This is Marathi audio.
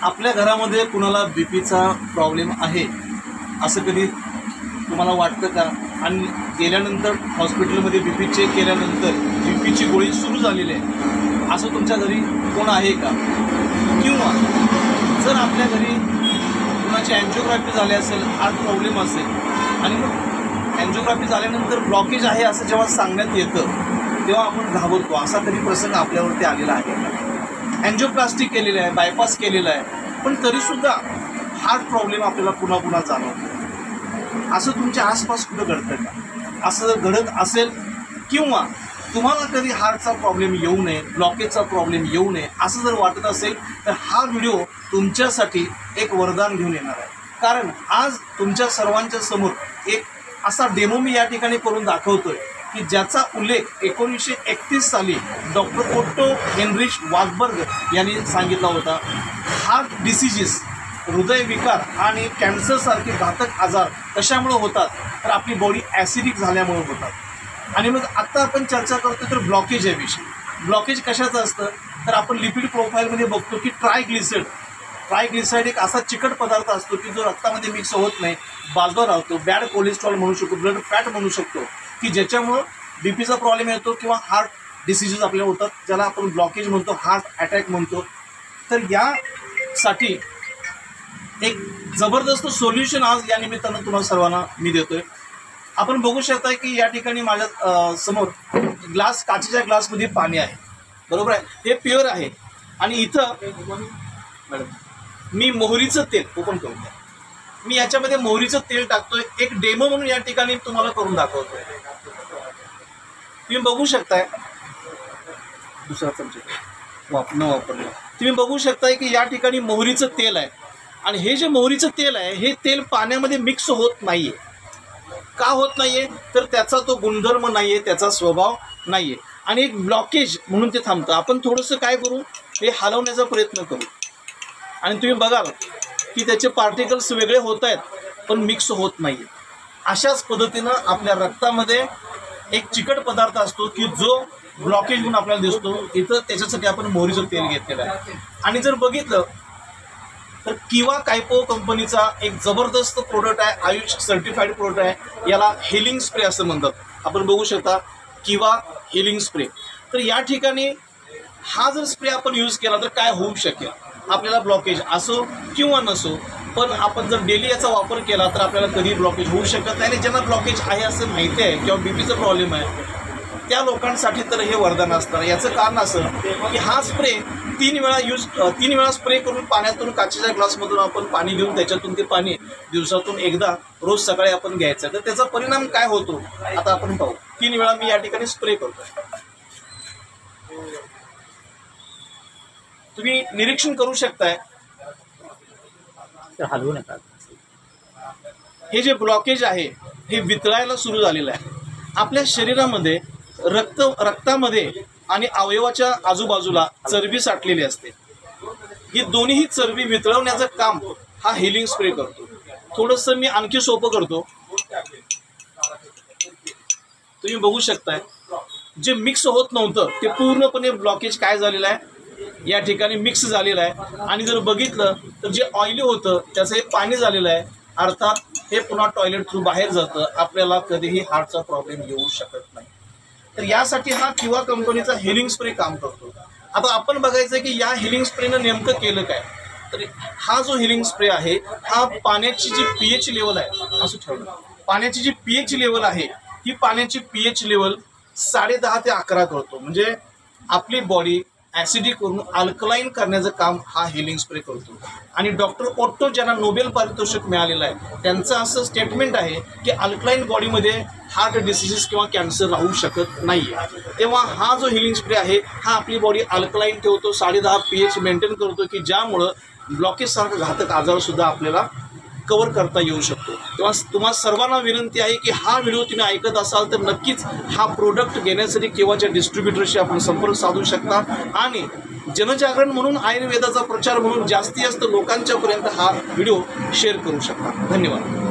आपल्या घरामध्ये कुणाला बीपीचा प्रॉब्लेम आहे असं कधी तुम्हाला वाटतं का? आणि गेल्यानंतर हॉस्पिटलमध्ये बीपी चेक केल्यानंतर बीपीची गोळी सुरू झालेली आहे असं तुमच्या घरी कोण आहे का? किंवा जर आपल्या घरी कुणाची अँजिओग्राफी झाली असेल, हार्ट प्रॉब्लेम असेल आणि मग अँजिओग्राफी झाल्यानंतर ब्लॉकेज आहे असं जेव्हा सांगण्यात येतं तेव्हा आपण घाबरतो, असा कधी प्रसंग आपल्यावरती आलेला आहे का? अँजिओप्लास्टी केलेलं आहे, बायपास केलेलं आहे, पण तरीसुद्धा हार्ट प्रॉब्लेम आपल्याला पुन्हा पुन्हा जाणवतो. असं तुमच्या आसपास कुठं घडतं का? असं जर घडत असेल किंवा तुम्हाला कधी हार्टचा प्रॉब्लेम येऊ नये, ब्लॉकेजचा प्रॉब्लेम येऊ नये असं जर वाटत असेल तर हा व्हिडिओ तुमच्यासाठी एक वरदान घेऊन येणार आहे. कारण आज तुमच्या सर्वांच्या समोर एक असा डेमो मी या ठिकाणी करून दाखवतोय की ज्याचा उल्लेख 1931 साली डॉक्टर ओट्टो हेनरिच वासबर्ग यांनी सांगितला होता. हार्ट डिसिजेस, हृदयविकार आणि कॅन्सरसारखे घातक आजार कशामुळे होतात? तर आपली बॉडी ॲसिडिक झाल्यामुळे होतात. आणि मग आत्ता आपण चर्चा करतो तर ब्लॉकेज आहे विषय. ब्लॉकेज कशाचं असतं तर आपण लिपिड प्रोफाईलमध्ये बघतो की ट्रायग्लिसराईड एक असा चिकट पदार्थ असतो की जो रक्तामध्ये मिक्स होत नाही, बाजूला राहतो. बॅड कोलेस्ट्रॉल म्हणू शकतो, ब्लड फॅट म्हणू शकतो की ज्याच्यामुळं बीपीचा प्रॉब्लेम येतो किंवा हार्ट डिसिजेस आपल्याला होतात, ज्याला आपण ब्लॉकेज म्हणतो, हार्ट अटॅक म्हणतो. तर यासाठी एक जबरदस्त सोल्युशन आज या निमित्तानं तुम्हाला सर्वांना मी देतोय. आपण बघू शकता की या ठिकाणी माझ्या समोर ग्लास, काचेच्या ग्लासमध्ये पाणी आहे, बरोबर आहे, हे प्युअर आहे. आणि इथं मॅडम मी मोहरीचं तेल ओपन करून द्या. मी याच्यामध्ये मोहरीचं तेल टाकतोय, एक डेमो म्हणून या ठिकाणी तुम्हाला करून दाखवतोय. तुम्ही बघू शकताय, दुसरा चमचा न वापरलं, तुम्ही बघू शकताय की या ठिकाणी मोहरीचं तेल आहे. आणि हे जे मोहरीचं तेल आहे हे तेल पाण्यामध्ये मिक्स होत नाहीये. का होत नाहीये तर त्याचा तो गुणधर्म नाहीये, त्याचा स्वभाव नाहीये आणि एक ब्लॉकेज म्हणून ते थांबतं. आपण थोडंसं काय करू, हे हलवण्याचा प्रयत्न करू आणि तुम्ही बघाल की त्याचे पार्टिकल्स वेगळे होत आहेत पण मिक्स होत नाहीये. अशाच पद्धतीनं आपल्या रक्तामध्ये एक चिकट पदार्थ असतो की जो ब्लॉकेज म्हणून आपल्याला दिसतो. इथं त्याच्यासाठी आपण मोहरीचं तेल घेतलेलं आहे. आणि जर बघितलं तर किवा कायपो कंपनीचा एक जबरदस्त प्रोडक्ट आहे, आयुष सर्टिफाईड प्रोडक्ट आहे, याला हिलिंग स्प्रे असं म्हणतात. आपण बघू शकता किवा हिलिंग स्प्रे. तर या ठिकाणी हा जर स्प्रे आपण यूज केला तर काय होऊ शकेल? आपल्याला ब्लॉकेज असो किंवा नसो, पण आपण जर डेली याचा वापर केला तर आपल्याला कधी ब्लॉकेज होऊ शकत नाही. आणि ज्यांना ब्लॉकेज आहे असं माहिती आहे किंवा बीपीचा प्रॉब्लेम आहे त्या लोकांसाठी तर हे वरदान असतं. याचं कारण असं की हा स्प्रे 3 वेळा स्प्रे करून पाण्यातून, काचेच्या ग्लासमधून आपण पाणी घेऊन त्याच्यातून ते पाणी दिवसातून एकदा रोज सकाळी आपण घ्यायचं. तर त्याचा परिणाम काय होतो आता आपण पाहू. 3 वेळा मी या ठिकाणी स्प्रे करतो. तुम्ही निरीक्षण करू शकताय, हलवू नका. हे जे ब्लॉकेज आहे हे वितळायला सुरू झालेलं आहे. आपल्या शरीरामध्ये रक्तामध्ये आणि अवयवाच्या आजूबाजूला चरबी साठलेली असते. ही दोन्ही चरबी वितळवण्याचं काम हा हिलिंग स्प्रे करतो. थोडंसं मी आणखी सोपं करतो. तुम्ही बघू शकताय जे मिक्स होत नव्हतं ते पूर्णपणे ब्लॉकेज काय झालेलं आहे या ठिकाणी मिक्स झालेलं आहे. आणि जर बघितलं तर जे ऑइली होतं त्याचं हे पाणी झालेलं आहे, अर्थात हे पुन्हा टॉयलेट थ्रू बाहेर जातं. आपल्याला कधीही हार्टचा प्रॉब्लेम येऊ शकत नाही. तर यासाठी हा किवा कंपनीचा हिलिंग स्प्रे काम करतो. आता आपण बघायचं की या हिलिंग स्प्रेनं नेमकं केलं काय. तर हा जो हिलिंग स्प्रे आहे हा पाण्याची जी पीएच लेवल आहे, असं ठेवलं, पाण्याची जी पीएच लेवल आहे ही पाण्याची पीएच लेवल 10.5 ते 11 करतो. म्हणजे आपली बॉडी ॲसिडिक करून अल्कलाईन करण्याचं काम हा हिलिंग स्प्रे करतो. आणि डॉक्टर ओट्टो ज्यांना नोबेल पारितोषिक मिळालेलं आहे त्यांचं असं स्टेटमेंट आहे की अल्कलाईन बॉडीमध्ये हार्ट डिसिजेस किंवा कॅन्सर राहू शकत नाही आहे. तेव्हा हा जो हिलिंग स्प्रे आहे हा आपली बॉडी अल्कलाईन ठेवतो, 10.5 pH मेंटेन करतो की ज्यामुळं ब्लॉकेजसारखं घातक आजारसुद्धा आपल्याला कव्हर करता येऊ शकतो. तेव्हा तुम्हा सर्वांना विनंती आहे की हा व्हिडिओ तुम्ही ऐकत असाल तर नक्कीच हा प्रोडक्ट घेण्यासाठी केव्हाच्या डिस्ट्रीब्युटरशी आपण संपर्क साधू शकता. आणि जनजागरण म्हणून, आयुर्वेदाचा प्रचार म्हणून जास्तीत जास्त लोकांच्यापर्यंत हा व्हिडिओ शेअर करू शकता. धन्यवाद.